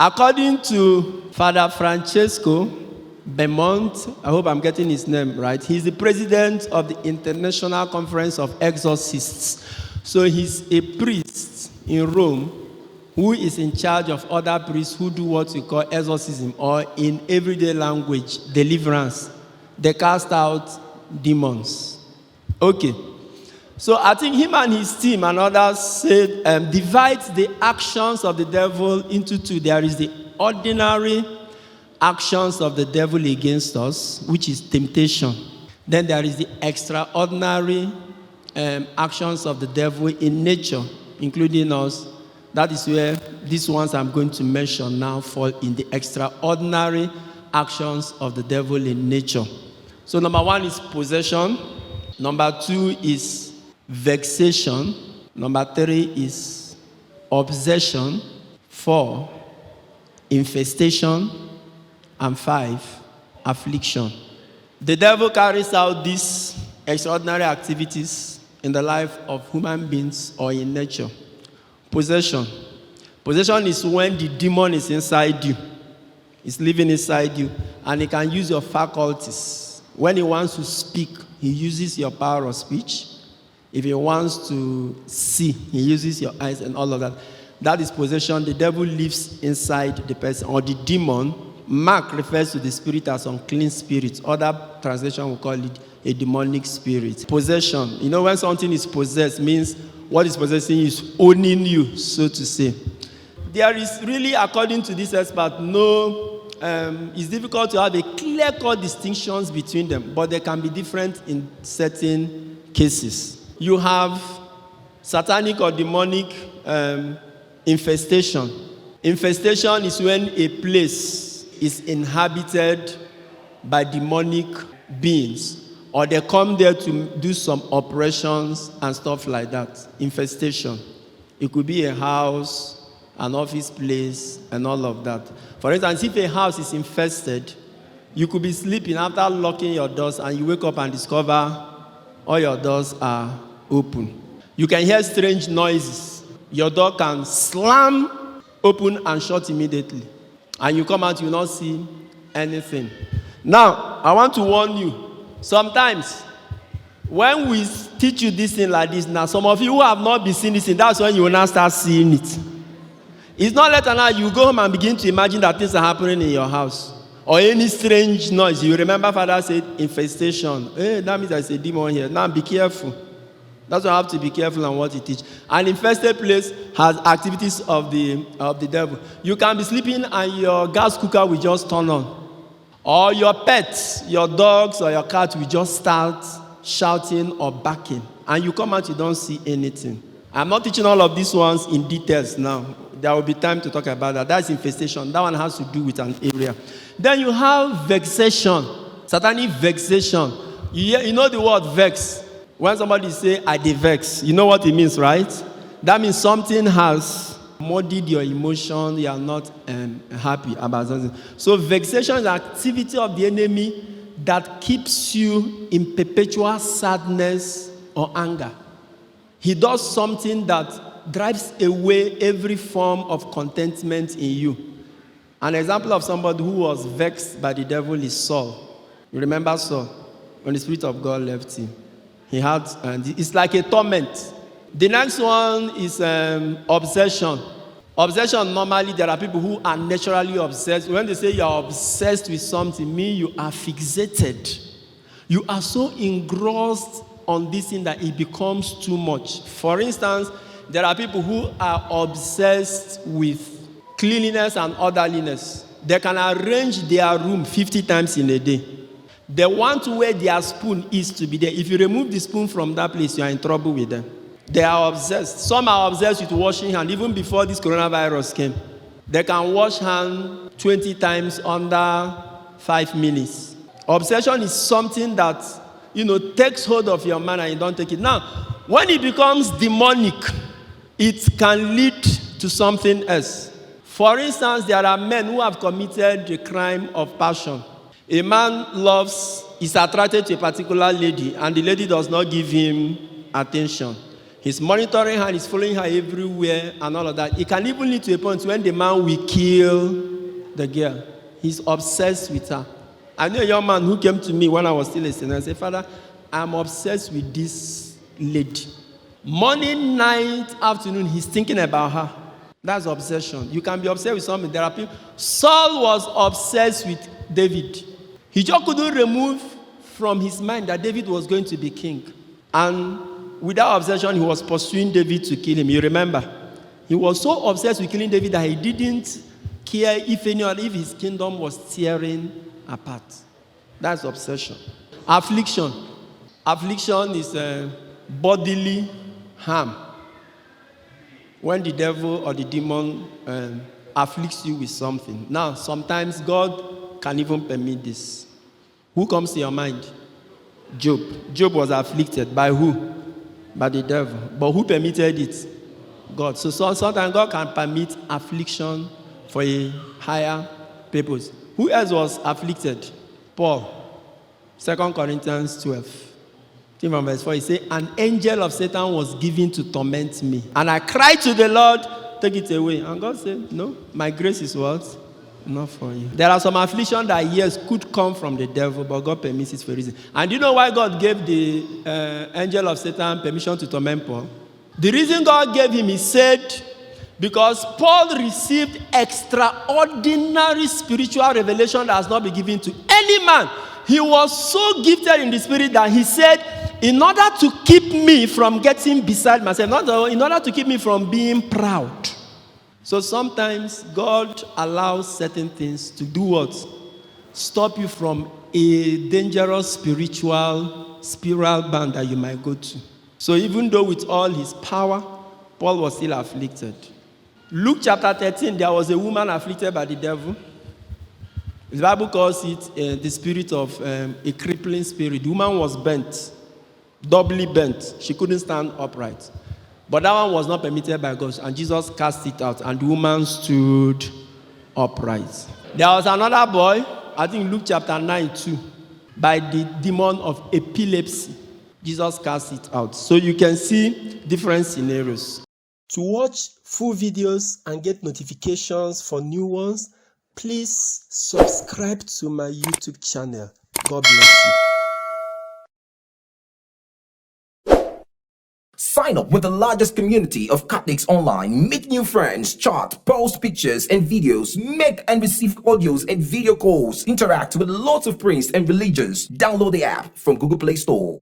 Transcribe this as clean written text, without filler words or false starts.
According to Father Francesco Beaumont, I hope I'm getting his name right, he's the president of the International Conference of Exorcists. So he's a priest in Rome who is in charge of other priests who do what we call exorcism, or in everyday language, deliverance. They cast out demons. Okay. So I think him and his team and others said, divides the actions of the devil into two. There is the ordinary actions of the devil against us, which is temptation. Then there is the extraordinary actions of the devil in nature, including us. That is where these ones I'm going to mention now fall in the extraordinary actions of the devil in nature. So number 1 is possession. Number 2 is vexation. Number 3 is obsession. 4, infestation. And 5, affliction. The devil carries out these extraordinary activities in the life of human beings or in nature. Possession. Possession is when the demon is inside you. It's living inside you. And he can use your faculties. When he wants to speak, he uses your power of speech. If he wants to see, he uses your eyes and all of that. That is possession. The devil lives inside the person, or the demon. Mark refers to the spirit as unclean spirits. Other translation will call it a demonic spirit. Possession. You know, when something is possessed, means what is possessing is owning you, so to say. There is really, according to this expert, it's difficult to have a clear-cut distinctions between them, but they can be different in certain cases. You have satanic or demonic infestation. Infestation is when a place is inhabited by demonic beings, or they come there to do some operations and stuff like that. Infestation. It could be a house, an office place, and all of that. For instance, if a house is infested, you could be sleeping after locking your doors, and you wake up and discover all your doors are open. You can hear strange noises. Your door can slam open and shut immediately. And you come out, you will not see anything. Now, I want to warn you. Sometimes, when we teach you this thing like this, now some of you who have not been seeing this thing, that's when you will now start seeing it. It's not later now you go home and begin to imagine that things are happening in your house. Or any strange noise. You remember Father said infestation. Hey, that means there's a demon here. Now be careful. That's why I have to be careful on what you teach. An infested place has activities of the devil. You can be sleeping and your gas cooker will just turn on. Or your pets, your dogs or your cat will just start shouting or barking. And you come out, you don't see anything. I'm not teaching all of these ones in details now. There will be time to talk about that. That's infestation. That one has to do with an area. Then you have vexation. Satanic vexation. You know the word vex. When somebody say, I dey vex, you know what it means, right? That means something has muddied your emotion. You are not happy about something. So vexation is an activity of the enemy that keeps you in perpetual sadness or anger. He does something that drives away every form of contentment in you. An example of somebody who was vexed by the devil is Saul. You remember Saul? When the Spirit of God left him. He had, it's like a torment. The next one is obsession. Obsession, normally there are people who are naturally obsessed. When they say you are obsessed with something, mean you are fixated. You are so engrossed on this thing that it becomes too much. For instance, there are people who are obsessed with cleanliness and orderliness. They can arrange their room 50 times in a day. They want where their spoon is to be there. If you remove the spoon from that place, you are in trouble with them. They are obsessed. Some are obsessed with washing hands. Even before this coronavirus came, they can wash hands 20 times under 5 minutes. Obsession is something that, takes hold of your mind and you don't take it. Now, when it becomes demonic, it can lead to something else. For instance, there are men who have committed the crime of passion. A man is attracted to a particular lady, and the lady does not give him attention. He's monitoring her, he's following her everywhere and all of that. It can even lead to a point when the man will kill the girl. He's obsessed with her. I know a young man who came to me when I was still a sinner and said, Father, I'm obsessed with this lady. Morning, night, afternoon, he's thinking about her. That's obsession. You can be obsessed with something. There are people. Saul was obsessed with David. He just couldn't remove from his mind that David was going to be king. And without obsession, he was pursuing David to kill him. You remember? He was so obsessed with killing David that he didn't care if his kingdom was tearing apart. That's obsession. Affliction. Affliction is bodily harm. When the devil or the demon afflicts you with something. Now, sometimes God can even permit this. Who comes to your mind? Job. Job was afflicted by who? By the devil. But who permitted it? God. So sometimes God can permit affliction for a higher purpose. Who else was afflicted? Paul. 2 Corinthians 12. From verse 4, he said, an angel of Satan was given to torment me. And I cried to the Lord, take it away. And God said, no, my grace is what? Not for you. There are some affliction that, yes, could come from the devil, but God permits it for a reason. And do you know why God gave the angel of Satan permission to torment Paul? The reason God gave him, he said, because Paul received extraordinary spiritual revelation that has not been given to any man. He was so gifted in the spirit that he said, in order to keep me from getting beside myself, in order to keep me from being proud. So sometimes God allows certain things to do what? Stop you from a dangerous spiritual spiral band that you might go to. So even though with all his power, Paul was still afflicted. Luke chapter 13, there was a woman afflicted by the devil. The Bible calls it the spirit of a crippling spirit. The woman was bent, doubly bent. She couldn't stand upright. But that one was not permitted by God. And Jesus cast it out. And the woman stood upright. There was another boy, I think Luke chapter 9 too, by the demon of epilepsy. Jesus cast it out. So you can see different scenarios. To watch full videos and get notifications for new ones, please subscribe to my YouTube channel. God bless you. Sign up with the largest community of Catholics online. Meet new friends, chat, post pictures and videos, make and receive audios and video calls, interact with lots of priests and religions. Download the app from Google Play Store.